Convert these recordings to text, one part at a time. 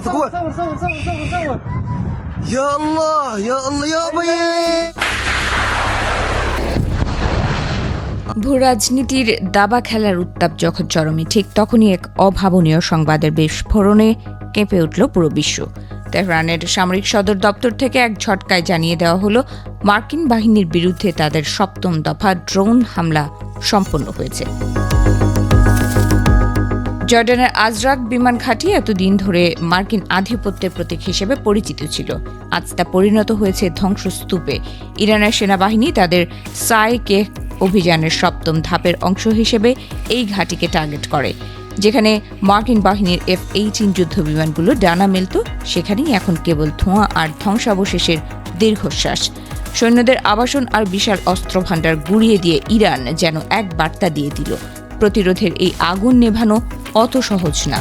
تقوى. يا الله يا الله يا بي. ভূরাজনীতির দাবা খেলার উত্তাপ যখন চরমে, ঠিক তখনই এক অভাবনীয় সংবাদের বিস্ফোরণে কেঁপে উঠল পুরো বিশ্ব। তেহরানের সামরিক সদর দপ্তর থেকে এক ঝটকায় জানিয়ে দেওয়া হলো মার্কিন বাহিনীর বিরুদ্ধে তাদের ৭ম দফা ড্রোন হামলা সম্পন্ন হয়েছে। জর্ডানের আজরাক বিমান ঘাঁটি এতদিন ধরে মার্কিন আধিপত্যের প্রতীক হিসেবে পরিচিত ছিল। আজ তা পরিণত হয়েছে ধ্বংসস্তূপে। ইরানের সেনাবাহিনী তাদের সাইকে অভিযানের ৭ম ধাপের অংশ হিসেবে এই ঘাঁটিকে টার্গেট করে। যেখানে মার্কিন বাহিনীর F-18 যুদ্ধ বিমানগুলো ডানা মেলত, সেখানেই এখন কেবল ধোঁয়া আর ধ্বংসাবশেষের দীর্ঘশ্বাস। সৈন্যদের আবাসন আর বিশাল অস্ত্রভাণ্ডার গুঁড়িয়ে দিয়ে ইরান যেন এক বার্তা দিয়ে দিল, প্রতিরোধের এই আগুন নেভানো অত সহজ না।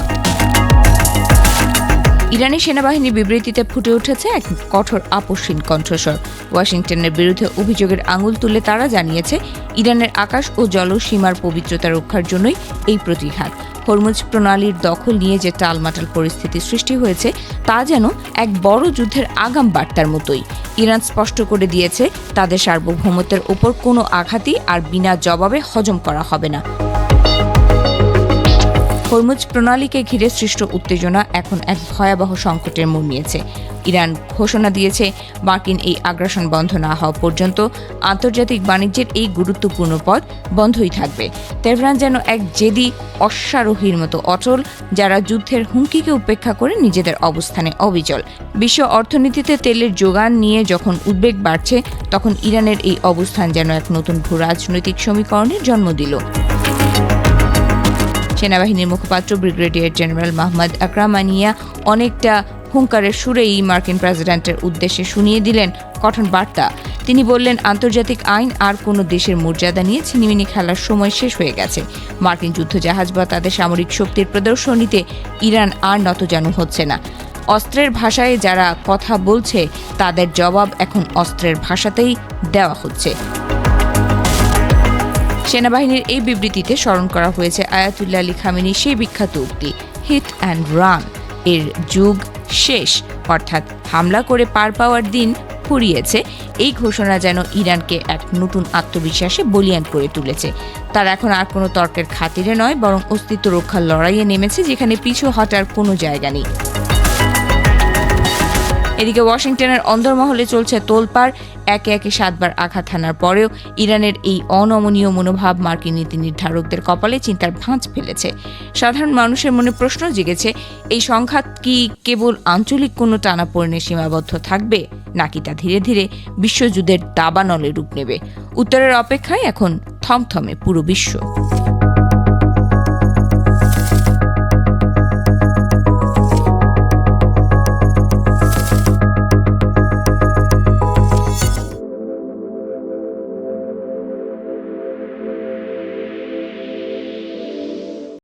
ইরানি সেনাবাহিনীর বিবৃতিতে ফুটে উঠেছে এক কঠোর আপোষহীন কণ্ঠস্বর। ওয়াশিংটনের বিরুদ্ধে অভিযোগের আঙুল তুলে তারা জানিয়েছে, ইরানের আকাশ ও জলসীমার পবিত্রতা রক্ষার জন্যই এই প্রতিঘাত। হরমুজ প্রণালীর দখল নিয়ে যে টালমাটাল পরিস্থিতি সৃষ্টি হয়েছে, তা যেন এক বড় যুদ্ধের আগাম বার্তার মতোই। ইরান স্পষ্ট করে দিয়েছে, তাদের সার্বভৌমত্বের ওপর কোনো আঘাতই আর বিনা জবাবে হজম করা হবে না। হরমুজ প্রণালীকে ঘিরে সৃষ্ট উত্তেজনা এখন এক ভয়াবহ সংকটের মোড় নিয়েছে। ইরান ঘোষণা দিয়েছে, মার্কিন এই আগ্রাসন বন্ধ না হওয়া পর্যন্ত আন্তর্জাতিক বাণিজ্যের এই গুরুত্বপূর্ণ পথ বন্ধই থাকবে। তেহরান যেন এক জেদি অশ্বারোহীর মতো অচল, যারা যুদ্ধের হুমকিকে উপেক্ষা করে নিজেদের অবস্থানে অবিচল। বিশ্ব অর্থনীতিতে তেলের যোগান নিয়ে যখন উদ্বেগ বাড়ছে, তখন ইরানের এই অবস্থান যেন এক নতুন ভূরাজনৈতিক সমীকরণের জন্ম দিল। সেনাবাহিনীর মুখপাত্র ব্রিগেডিয়ার জেনারেল মোহাম্মদ আকরামানিয়া অনেকটা হুঙ্কারের সুরেই মার্কিন প্রেসিডেন্টের উদ্দেশ্যে শুনিয়ে দিলেন কঠোর বার্তা। তিনি বললেন, আন্তর্জাতিক আইন আর কোনো দেশের মর্যাদা নিয়ে ছিনিমিনি খেলার সময় শেষ হয়ে গেছে। মার্কিন যুদ্ধজাহাজ বা তাদের সামরিক শক্তির প্রদর্শনীতে ইরান আর নতজানু হচ্ছে না। অস্ত্রের ভাষায় যারা কথা বলছে, তাদের জবাব এখন অস্ত্রের ভাষাতেই দেওয়া হচ্ছে। সেনাবাহিনীর এই বিবৃতিতে স্মরণ করা হয়েছে আয়াতুল্লাহ আলী খামেনির সেই বিখ্যাত উক্তি, হিট অ্যান্ড রান এর যুগ শেষ, অর্থাৎ হামলা করে পার পাওয়ার দিন ফুরিয়েছে। এই ঘোষণা যেন ইরানকে এক নতুন আত্মবিশ্বাসে বলীয়ান করে তুলেছে। তার এখন আর কোনো তর্কের খাতিরে নয়, বরং অস্তিত্ব রক্ষার লড়াইয়ে নেমেছে, যেখানে পিছু হটার কোনো জায়গা নেই। এদিকে ওয়াশিংটনের অন্দরমহলে চলছে তোলপাড়। একে একে 7বার আঘাত হানার পরেও ইরানের এই অনমনীয় মনোভাব মার্কিন নীতি নির্ধারকদের কপালে চিন্তার ভাঁজ ফেলেছে। সাধারণ মানুষের মনে প্রশ্ন জেগেছে, এই সংঘাত কি কেবল আঞ্চলিক কোনো টানাপোড়েনে সীমাবদ্ধ থাকবে, নাকি তা ধীরে ধীরে বিশ্বযুদ্ধের দাবানলে রূপ নেবে? উত্তরের অপেক্ষায় এখন থমথমে পুরো বিশ্ব।